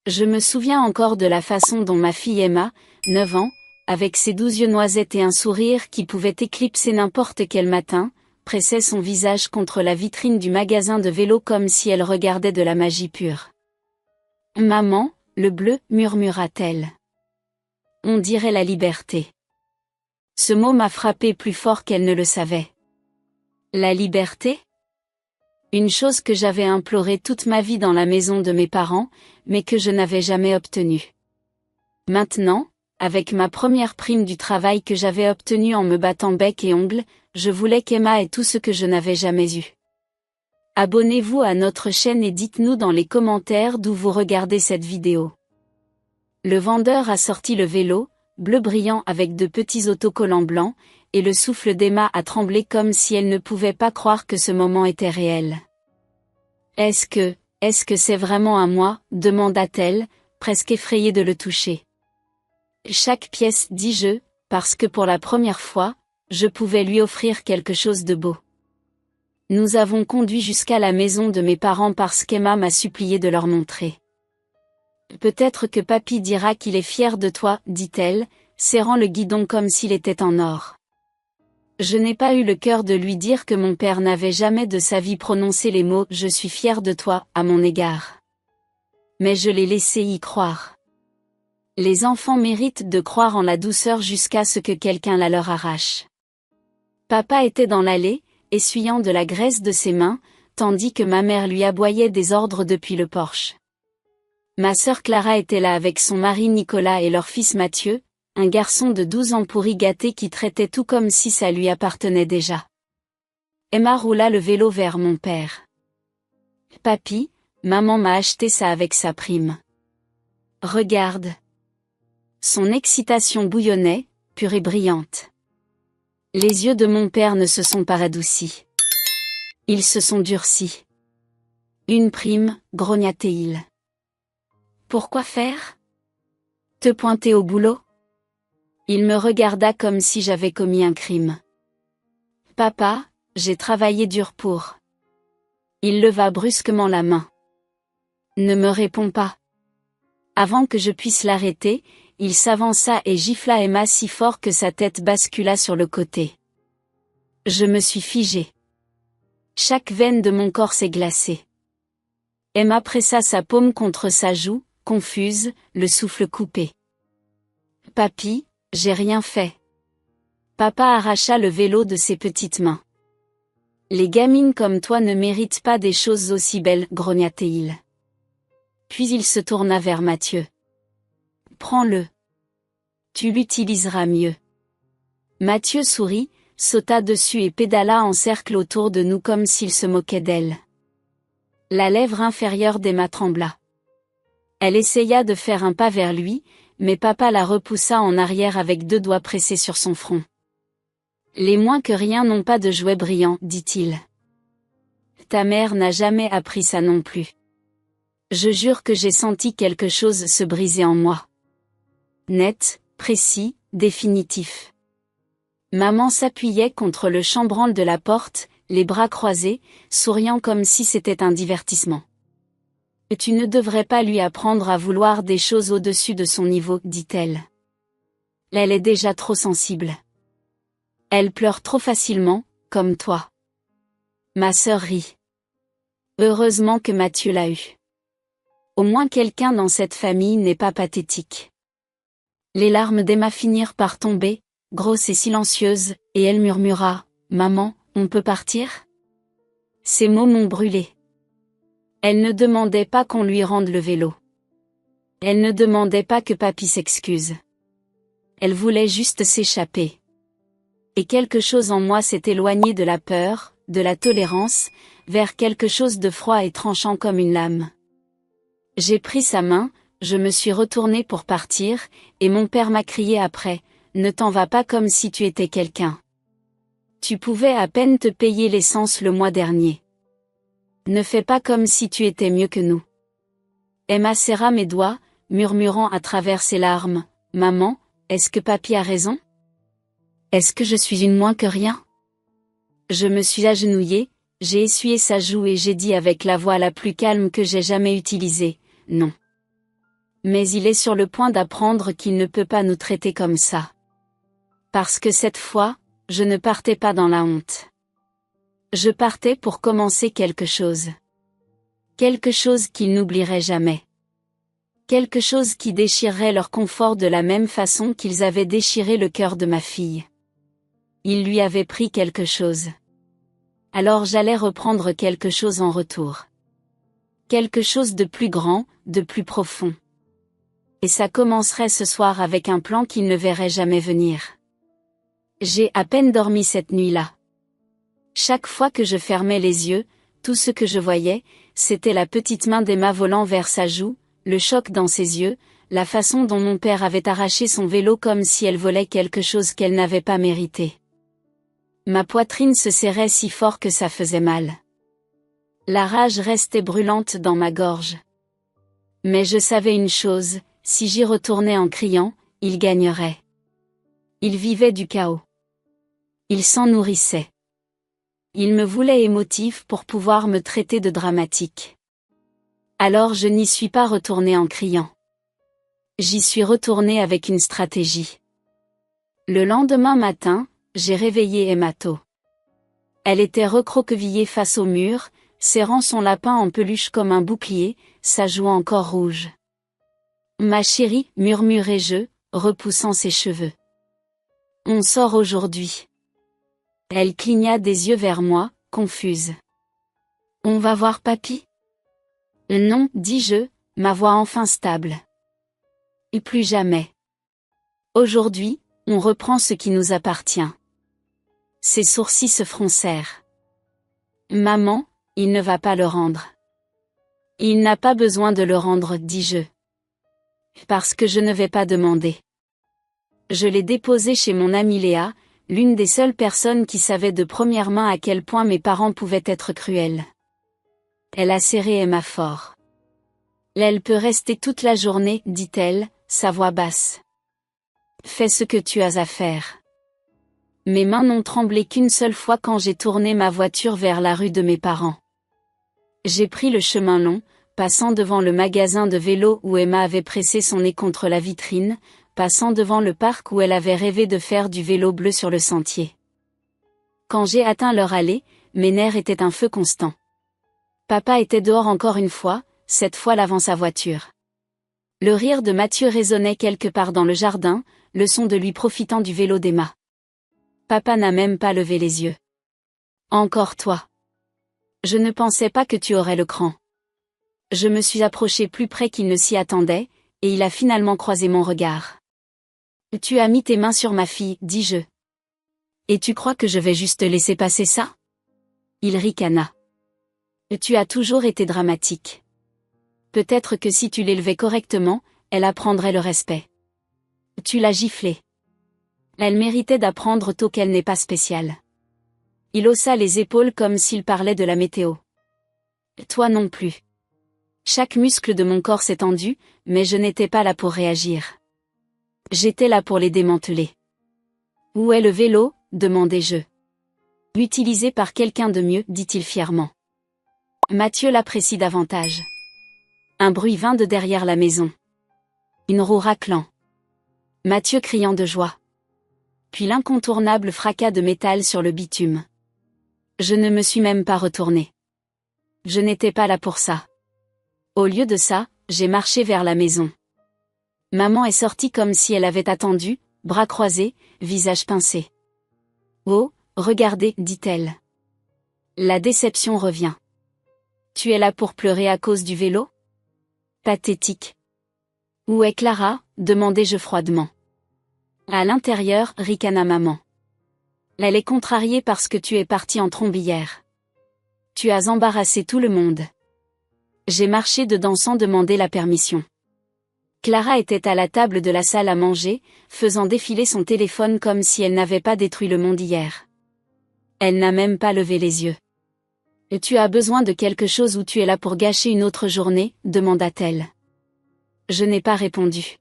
Je me souviens encore de la façon dont ma fille Emma, 9 ans, avec ses 12 yeux noisettes et un sourire qui pouvait éclipser n'importe quel matin, pressait son visage contre la vitrine du magasin de vélo comme si elle regardait de la magie pure. « Maman, le bleu, murmura-t-elle. On dirait la liberté. » Ce mot m'a frappé plus fort qu'elle ne le savait. La liberté ? Une chose que j'avais implorée toute ma vie dans la maison de mes parents, mais que je n'avais jamais obtenue. Maintenant, avec ma première prime du travail que j'avais obtenue en me battant bec et ongles, je voulais qu'Emma ait tout ce que je n'avais jamais eu. Abonnez-vous à notre chaîne et dites-nous dans les commentaires d'où vous regardez cette vidéo. Le vendeur a sorti le vélo, bleu brillant avec de petits autocollants blancs, et le souffle d'Emma a tremblé comme si elle ne pouvait pas croire que ce moment était réel. « Est-ce que c'est vraiment à moi ?» demanda-t-elle, presque effrayée de le toucher. Chaque pièce, dis-je, parce que pour la première fois, je pouvais lui offrir quelque chose de beau. Nous avons conduit jusqu'à la maison de mes parents parce qu'Emma m'a supplié de leur montrer. « Peut-être que papy dira qu'il est fier de toi, dit-elle, serrant le guidon comme s'il était en or. Je n'ai pas eu le cœur de lui dire que mon père n'avait jamais de sa vie prononcé les mots « je suis fier de toi » à mon égard. Mais je l'ai laissé y croire. Les enfants méritent de croire en la douceur jusqu'à ce que quelqu'un la leur arrache. Papa était dans l'allée, essuyant de la graisse de ses mains, tandis que ma mère lui aboyait des ordres depuis le porche. Ma sœur Clara était là avec son mari Nicolas et leur fils Mathieu, un garçon de 12 ans pourri gâté qui traitait tout comme si ça lui appartenait déjà. Emma roula le vélo vers mon père. « Papy, maman m'a acheté ça avec sa prime. Regarde. » Son excitation bouillonnait, pure et brillante. Les yeux de mon père ne se sont pas radoucis. Ils se sont durcis. « Une prime, grogna-t-il. Pourquoi faire ? Te pointer au boulot ? » Il me regarda comme si j'avais commis un crime. « Papa, j'ai travaillé dur pour. » Il leva brusquement la main. « Ne me réponds pas. » Avant que je puisse l'arrêter, il s'avança et gifla Emma si fort que sa tête bascula sur le côté. Je me suis figée. Chaque veine de mon corps s'est glacée. Emma pressa sa paume contre sa joue, confuse, le souffle coupé. « Papy, j'ai rien fait. » Papa arracha le vélo de ses petites mains. « Les gamines comme toi ne méritent pas des choses aussi belles, grogna-t-il. Puis il se tourna vers Mathieu. « Prends-le. Tu l'utiliseras mieux. » Mathieu sourit, sauta dessus et pédala en cercle autour de nous comme s'il se moquait d'elle. La lèvre inférieure d'Emma trembla. Elle essaya de faire un pas vers lui, mais papa la repoussa en arrière avec 2 doigts pressés sur son front. « Les moins que rien n'ont pas de jouets brillants, dit-il. Ta mère n'a jamais appris ça non plus. » Je jure que j'ai senti quelque chose se briser en moi. Net, précis, définitif. Maman s'appuyait contre le chambranle de la porte, les bras croisés, souriant comme si c'était un divertissement. « Tu ne devrais pas lui apprendre à vouloir des choses au-dessus de son niveau, dit-elle. Elle est déjà trop sensible. Elle pleure trop facilement, comme toi. » Ma sœur rit. Heureusement que Mathieu l'a eu. Au moins quelqu'un dans cette famille n'est pas pathétique. Les larmes d'Emma finirent par tomber, grosses et silencieuses, et elle murmura « Maman, on peut partir ?» Ces mots m'ont brûlé. Elle ne demandait pas qu'on lui rende le vélo. Elle ne demandait pas que papy s'excuse. Elle voulait juste s'échapper. Et quelque chose en moi s'est éloigné de la peur, de la tolérance, vers quelque chose de froid et tranchant comme une lame. J'ai pris sa main, je me suis retournée pour partir, et mon père m'a crié après, « Ne t'en vas pas comme si tu étais quelqu'un. Tu pouvais à peine te payer l'essence le mois dernier. Ne fais pas comme si tu étais mieux que nous. » Emma serra mes doigts, murmurant à travers ses larmes, « Maman, est-ce que papy a raison ? Est-ce que je suis une moins que rien ?» Je me suis agenouillée, j'ai essuyé sa joue et j'ai dit avec la voix la plus calme que j'ai jamais utilisée, « Non. Mais il est sur le point d'apprendre qu'il ne peut pas nous traiter comme ça. Parce que cette fois, je ne partais pas dans la honte. Je partais pour commencer quelque chose. Quelque chose qu'ils n'oublieraient jamais. Quelque chose qui déchirerait leur confort de la même façon qu'ils avaient déchiré le cœur de ma fille. Ils lui avaient pris quelque chose. Alors j'allais reprendre quelque chose en retour. Quelque chose de plus grand, de plus profond. Et ça commencerait ce soir avec un plan qu'ils ne verraient jamais venir. J'ai à peine dormi cette nuit-là. Chaque fois que je fermais les yeux, tout ce que je voyais, c'était la petite main d'Emma volant vers sa joue, le choc dans ses yeux, la façon dont mon père avait arraché son vélo comme si elle volait quelque chose qu'elle n'avait pas mérité. Ma poitrine se serrait si fort que ça faisait mal. La rage restait brûlante dans ma gorge. Mais je savais une chose, si j'y retournais en criant, il gagnerait. Il vivait du chaos. Il s'en nourrissait. Il me voulait émotif pour pouvoir me traiter de dramatique. Alors je n'y suis pas retournée en criant. J'y suis retournée avec une stratégie. Le lendemain matin, j'ai réveillé Emma tôt. Elle était recroquevillée face au mur, serrant son lapin en peluche comme un bouclier, sa joue encore rouge. Ma chérie, murmurai-je, repoussant ses cheveux. On sort aujourd'hui. Elle cligna des yeux vers moi, confuse. On va voir papy? Non, dis-je, ma voix enfin stable. Et plus jamais. Aujourd'hui, on reprend ce qui nous appartient. Ses sourcils se froncèrent. Maman, il ne va pas le rendre. Il n'a pas besoin de le rendre, dis-je. Parce que je ne vais pas demander. Je l'ai déposé chez mon amie Léa, l'une des seules personnes qui savait de première main à quel point mes parents pouvaient être cruels. Elle a serré Emma fort. Elle peut rester toute la journée, dit-elle, sa voix basse. Fais ce que tu as à faire. Mes mains n'ont tremblé qu'une seule fois quand j'ai tourné ma voiture vers la rue de mes parents. J'ai pris le chemin long, passant devant le magasin de vélo où Emma avait pressé son nez contre la vitrine, passant devant le parc où elle avait rêvé de faire du vélo bleu sur le sentier. Quand j'ai atteint leur allée, mes nerfs étaient un feu constant. Papa était dehors encore une fois, cette fois lavant sa voiture. Le rire de Mathieu résonnait quelque part dans le jardin, le son de lui profitant du vélo d'Emma. Papa n'a même pas levé les yeux. Encore toi. Je ne pensais pas que tu aurais le cran. Je me suis approché plus près qu'il ne s'y attendait, et il a finalement croisé mon regard. Tu as mis tes mains sur ma fille, dis-je. Et tu crois que je vais juste laisser passer ça? Il ricana. Tu as toujours été dramatique. Peut-être que si tu l'élevais correctement, elle apprendrait le respect. Tu l'as giflée. Elle méritait d'apprendre tôt qu'elle n'est pas spéciale. Il haussa les épaules comme s'il parlait de la météo. Toi non plus. Chaque muscle de mon corps s'est tendu, mais je n'étais pas là pour réagir. J'étais là pour les démanteler. Où est le vélo? Demandai-je. Utilisé par quelqu'un de mieux, dit-il fièrement. Mathieu l'apprécie davantage. Un bruit vint de derrière la maison. Une roue raclant. Mathieu criant de joie. Puis l'incontournable fracas de métal sur le bitume. Je ne me suis même pas retournée. Je n'étais pas là pour ça. Au lieu de ça, j'ai marché vers la maison. Maman est sortie comme si elle avait attendu, bras croisés, visage pincé. Oh, regardez, dit-elle. La déception revient. Tu es là pour pleurer à cause du vélo? Pathétique. Où est Clara? Demandai-je froidement. À l'intérieur, ricana maman. Elle est contrariée parce que tu es partie en trombe hier. Tu as embarrassé tout le monde. J'ai marché dedans sans demander la permission. Clara était à la table de la salle à manger, faisant défiler son téléphone comme si elle n'avait pas détruit le monde hier. Elle n'a même pas levé les yeux. « Tu as besoin de quelque chose ou tu es là pour gâcher une autre journée ?» demanda-t-elle. Je n'ai pas répondu.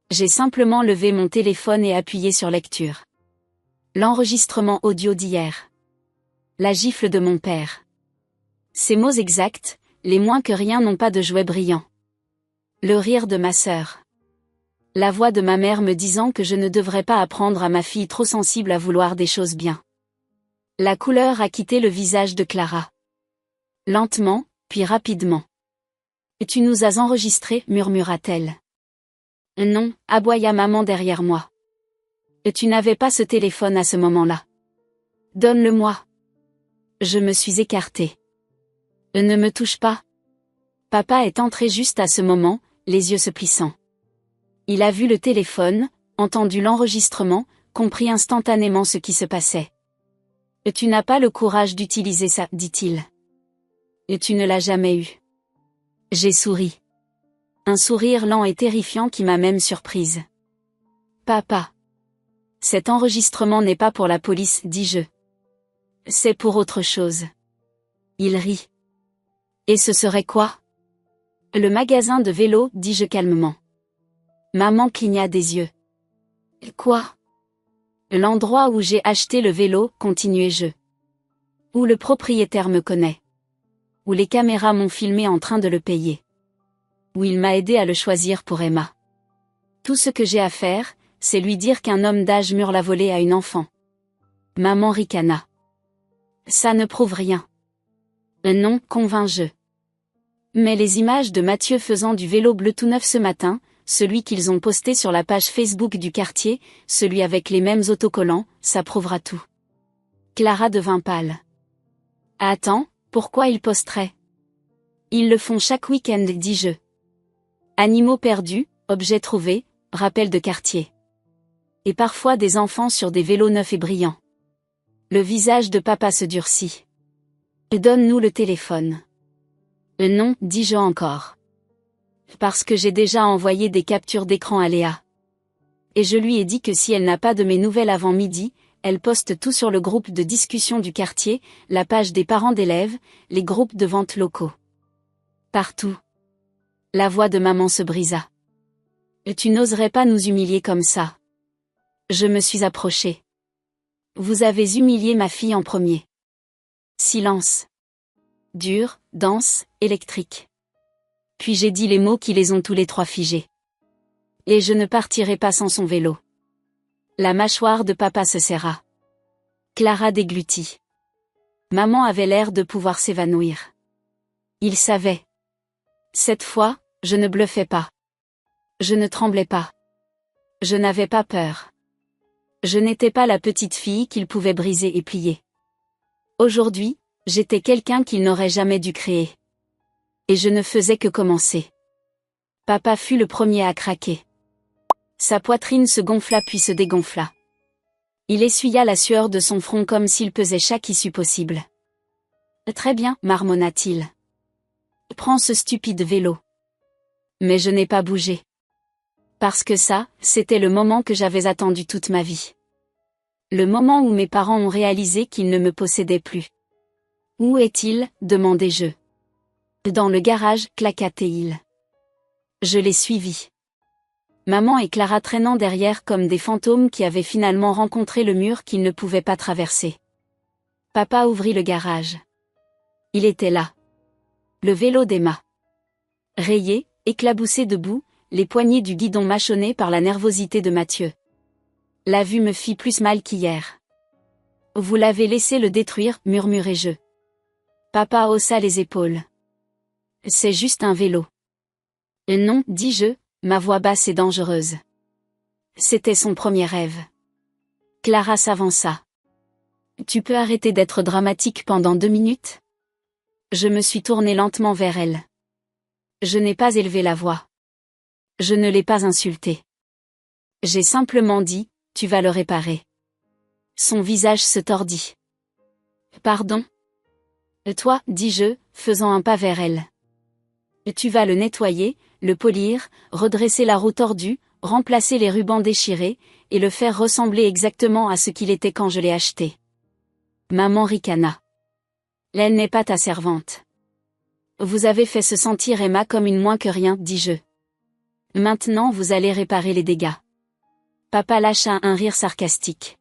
J'ai simplement levé mon téléphone et appuyé sur lecture. L'enregistrement audio d'hier. La gifle de mon père. Ces mots exacts, les moins que rien n'ont pas de jouet brillant. Le rire de ma sœur. La voix de ma mère me disant que je ne devrais pas apprendre à ma fille trop sensible à vouloir des choses bien. La couleur a quitté le visage de Clara. Lentement, puis rapidement. « Tu nous as enregistrés, murmura-t-elle. Non, aboya maman derrière moi. Tu n'avais pas ce téléphone à ce moment-là. Donne-le-moi. Je me suis écartée. Ne me touche pas. Papa est entré juste à ce moment, les yeux se plissant. Il a vu le téléphone, entendu l'enregistrement, compris instantanément ce qui se passait. Tu n'as pas le courage d'utiliser ça, dit-il. Tu ne l'as jamais eu. J'ai souri. Un sourire lent et terrifiant qui m'a même surprise. Papa. Cet enregistrement n'est pas pour la police, dis-je. C'est pour autre chose. Il rit. Et ce serait quoi? Le magasin de vélo, dis-je calmement. Maman cligna des yeux. Quoi? L'endroit où j'ai acheté le vélo, continuai-je. Où le propriétaire me connaît. Où les caméras m'ont filmé en train de le payer. Où il m'a aidé à le choisir pour Emma. Tout ce que j'ai à faire, c'est lui dire qu'un homme d'âge mûr l'a volé à une enfant. Maman ricana. Ça ne prouve rien. Non, convins-je. Mais les images de Mathieu faisant du vélo bleu tout neuf ce matin, celui qu'ils ont posté sur la page Facebook du quartier, celui avec les mêmes autocollants, ça prouvera tout. Clara devint pâle. Attends, pourquoi ils posteraient? Ils le font chaque week-end, dis-je. Animaux perdus, objets trouvés, rappel de quartier. Et parfois des enfants sur des vélos neufs et brillants. Le visage de papa se durcit. Donne-nous le téléphone. Non, dis-je encore. Parce que j'ai déjà envoyé des captures d'écran à Léa. Et je lui ai dit que si elle n'a pas de mes nouvelles avant midi, elle poste tout sur le groupe de discussion du quartier, la page des parents d'élèves, les groupes de vente locaux. Partout. La voix de maman se brisa. Tu n'oserais pas nous humilier comme ça. Je me suis approchée. Vous avez humilié ma fille en premier. Silence. Dur, dense, électrique. Puis j'ai dit les mots qui les ont tous les trois figés. Et je ne partirai pas sans son vélo. La mâchoire de papa se serra. Clara déglutit. Maman avait l'air de pouvoir s'évanouir. Il savait. Cette fois, je ne bluffais pas. Je ne tremblais pas. Je n'avais pas peur. Je n'étais pas la petite fille qu'il pouvait briser et plier. Aujourd'hui, j'étais quelqu'un qu'il n'aurait jamais dû créer. Et je ne faisais que commencer. Papa fut le premier à craquer. Sa poitrine se gonfla puis se dégonfla. Il essuya la sueur de son front comme s'il pesait chaque issue possible. Très bien, marmonna-t-il. Prends ce stupide vélo. Mais je n'ai pas bougé. Parce que ça, c'était le moment que j'avais attendu toute ma vie. Le moment où mes parents ont réalisé qu'ils ne me possédaient plus. Où est-il, demandai-je. Dans le garage, claqua-t-il. Je l'ai suivi. Maman et Clara traînant derrière comme des fantômes qui avaient finalement rencontré le mur qu'ils ne pouvaient pas traverser. Papa ouvrit le garage. Il était là. Le vélo d'Emma. Rayé, éclaboussé de boue, les poignées du guidon mâchonnées par la nervosité de Mathieu. La vue me fit plus mal qu'hier. Vous l'avez laissé le détruire, murmurai-je. Papa haussa les épaules. C'est juste un vélo. Non, dis-je, ma voix basse et dangereuse. C'était son premier rêve. Clara s'avança. Tu peux arrêter d'être dramatique pendant 2 minutes? Je me suis tournée lentement vers elle. Je n'ai pas élevé la voix. Je ne l'ai pas insulté. J'ai simplement dit, tu vas le réparer. Son visage se tordit. Pardon? Toi, dis-je, faisant un pas vers elle. Tu vas le nettoyer, le polir, redresser la roue tordue, remplacer les rubans déchirés, et le faire ressembler exactement à ce qu'il était quand je l'ai acheté. Maman ricana. Elle n'est pas ta servante. Vous avez fait se sentir Emma comme une moins que rien, dis-je. Maintenant vous allez réparer les dégâts. Papa lâcha un rire sarcastique.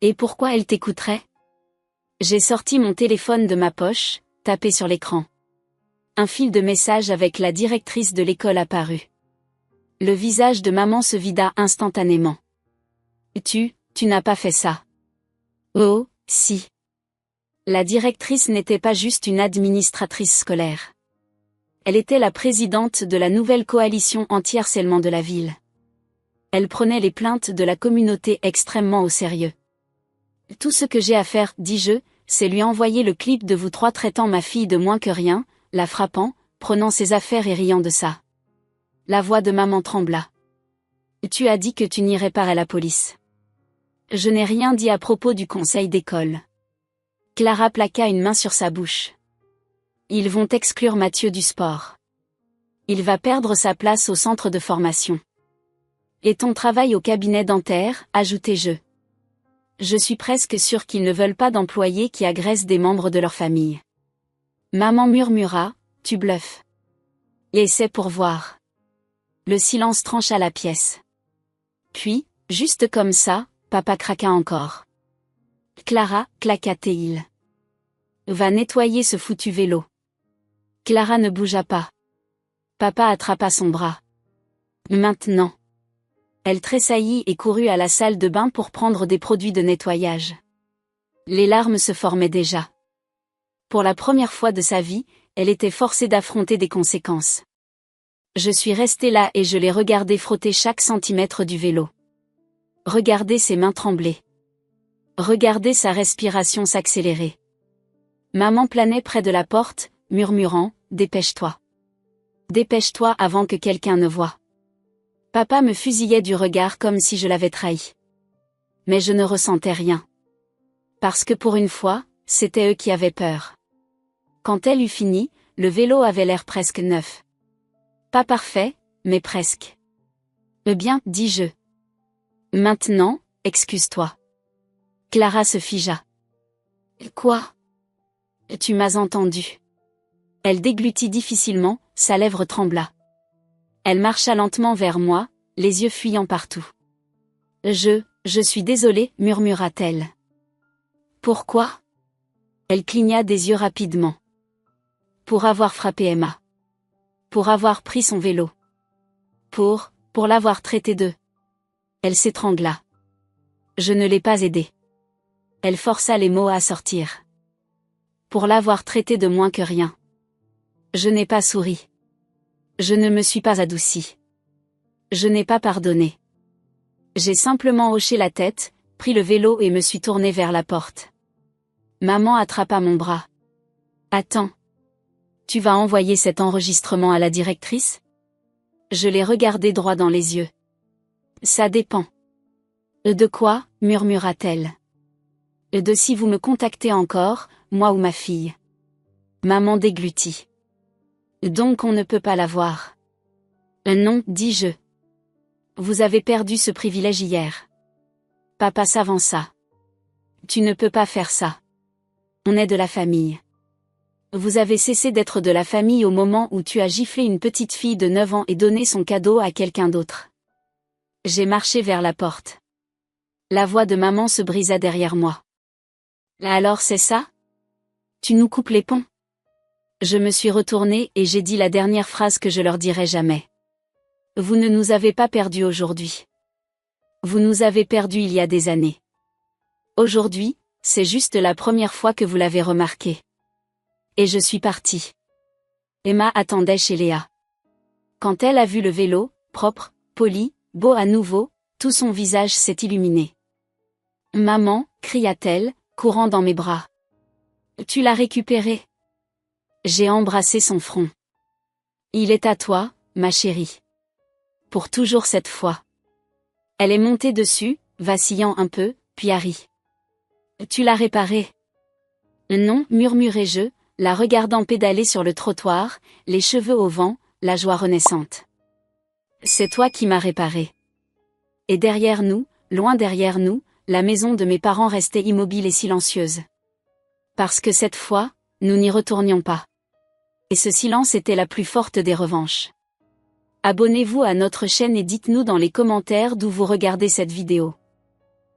Et pourquoi elle t'écouterait? J'ai sorti mon téléphone de ma poche, tapé sur l'écran. Un fil de message avec la directrice de l'école apparut. Le visage de maman se vida instantanément. Tu n'as pas fait ça. Oh, si. La directrice n'était pas juste une administratrice scolaire. Elle était la présidente de la nouvelle coalition anti-harcèlement de la ville. Elle prenait les plaintes de la communauté extrêmement au sérieux. Tout ce que j'ai à faire, dis-je, c'est lui envoyer le clip de vous trois traitant ma fille de moins que rien, la frappant, prenant ses affaires et riant de ça. La voix de maman trembla. Tu as dit que tu n'irais pas à la police. Je n'ai rien dit à propos du conseil d'école. Clara plaqua une main sur sa bouche. Ils vont exclure Mathieu du sport. Il va perdre sa place au centre de formation. Et ton travail au cabinet dentaire, ajoutai-je. Je suis presque sûre qu'ils ne veulent pas d'employés qui agressent des membres de leur famille. Maman murmura, tu bluffes. Et c'est pour voir. Le silence trancha la pièce. Puis, juste comme ça, papa craqua encore. Clara, claqua-t-il. Va nettoyer ce foutu vélo. Clara ne bougea pas. Papa attrapa son bras. Maintenant. Elle tressaillit et courut à la salle de bain pour prendre des produits de nettoyage. Les larmes se formaient déjà. Pour la première fois de sa vie, elle était forcée d'affronter des conséquences. Je suis restée là et je l'ai regardée frotter chaque centimètre du vélo. Regardez ses mains trembler. Regardez sa respiration s'accélérer. Maman planait près de la porte, murmurant, « Dépêche-toi. Dépêche-toi avant que quelqu'un ne voie. » Papa me fusillait du regard comme si je l'avais trahi. Mais je ne ressentais rien. Parce que pour une fois, c'était eux qui avaient peur. Quand elle eut fini, le vélo avait l'air presque neuf. Pas parfait, mais presque. Eh bien, dis-je. Maintenant, excuse-toi. Clara se figea. Quoi? Tu m'as entendu. Elle déglutit difficilement, sa lèvre trembla. Elle marcha lentement vers moi, les yeux fuyant partout. Je suis désolée, murmura-t-elle. Pourquoi? Elle cligna des yeux rapidement. Pour avoir frappé Emma. Pour avoir pris son vélo. Pour l'avoir traité de... Elle s'étrangla. Je ne l'ai pas aidée. Elle força les mots à sortir. Pour l'avoir traité de moins que rien. Je n'ai pas souri. Je ne me suis pas adoucie. Je n'ai pas pardonné. J'ai simplement hoché la tête, pris le vélo et me suis tournée vers la porte. Maman attrapa mon bras. Attends. Tu vas envoyer cet enregistrement à la directrice? Je l'ai regardé droit dans les yeux. Ça dépend. De quoi, murmura-t-elle. De si vous me contactez encore, moi ou ma fille. Maman déglutit. Donc on ne peut pas la voir. Non, dis-je. Vous avez perdu ce privilège hier. Papa s'avança. Tu ne peux pas faire ça. On est de la famille. Vous avez cessé d'être de la famille au moment où tu as giflé une petite fille de 9 ans et donné son cadeau à quelqu'un d'autre. J'ai marché vers la porte. La voix de maman se brisa derrière moi. Alors c'est ça? Tu nous coupes les ponts? Je me suis retournée et j'ai dit la dernière phrase que je leur dirai jamais. Vous ne nous avez pas perdus aujourd'hui. Vous nous avez perdus il y a des années. Aujourd'hui, c'est juste la première fois que vous l'avez remarqué. Et je suis partie. Emma attendait chez Léa. Quand elle a vu le vélo, propre, poli, beau à nouveau, tout son visage s'est illuminé. Maman, cria-t-elle, courant dans mes bras. Tu l'as récupéré. J'ai embrassé son front. Il est à toi, ma chérie. Pour toujours cette fois. Elle est montée dessus, vacillant un peu, puis a ri. Tu l'as réparé? Non, murmurai-je, la regardant pédaler sur le trottoir, les cheveux au vent, la joie renaissante. C'est toi qui m'as réparé. Et derrière nous, loin derrière nous, la maison de mes parents restait immobile et silencieuse. Parce que cette fois, nous n'y retournions pas. Et ce silence était la plus forte des revanches. Abonnez-vous à notre chaîne et dites-nous dans les commentaires d'où vous regardez cette vidéo.